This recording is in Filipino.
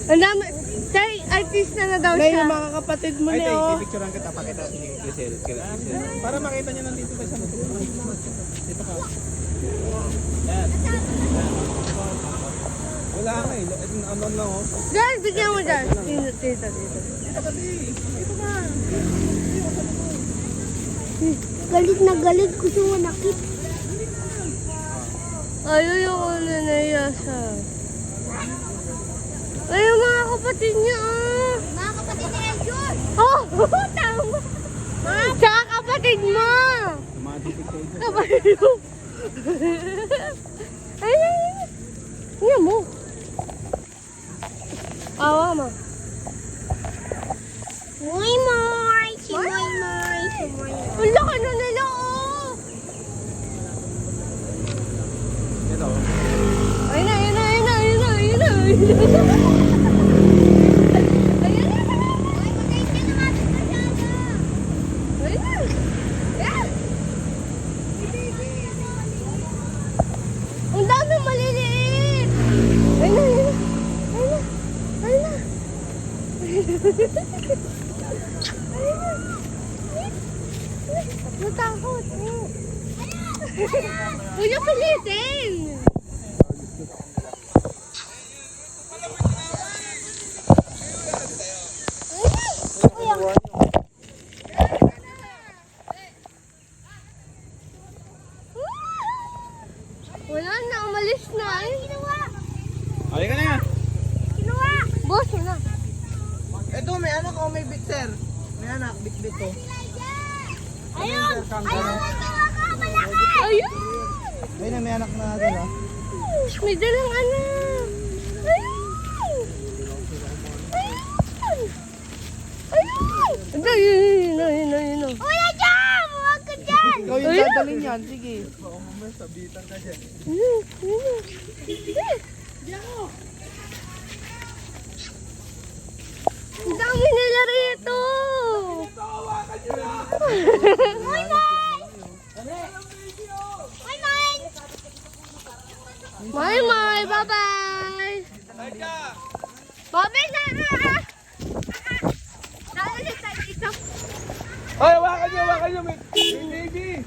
Ang dami. Tay, artist na daw Nay, siya. yung mga kapatid mo niya, oh. Picturean kita, pakita ni Crisel. Para makita niyo nandito tayo sa motor. Dito ka. Yan. Wala nga eh. Ano lang oh. Dad, bigyan mo dad. Dito. Dito kasi. Dito ka. Galit na galit. Gusto mo nakit. Ayaw yung ulo na yasa. Ayaw mga kapatid niya ah. Mga kapatid ni Eljon. Oh, tama. Tsaka kapatid mo. Tumatikik sa ito. Kapatid mo. Ay. Nga mo. Awa mo. Moy moy. Si moy moy. Si moy moy. Ang laki na nila oh. Ito. Ayun na. Ay, magayin ka na natin Ang dami maliliit. Ayun na. Natakot. Huwag niyo pilitin. Wala na, umalis na eh. Halika na nga. Boss, wala. Ito, may anak oh, may bit, sir. May anak, bit oh. Ayun! Ayun! Malaki! Ayun! Ayun na, may anak na dala. May dalang anak. Ayun! Ayun! Wala dyan! Huwag ka dyan! Ikaw yung Ayun. dadalhin yan, sige. Ang dami nila rito. Moy moy! Moy moy! Bye, bye-bye. Bobby, Naalit tayo dito. Ay, hawakan niyo. May baby.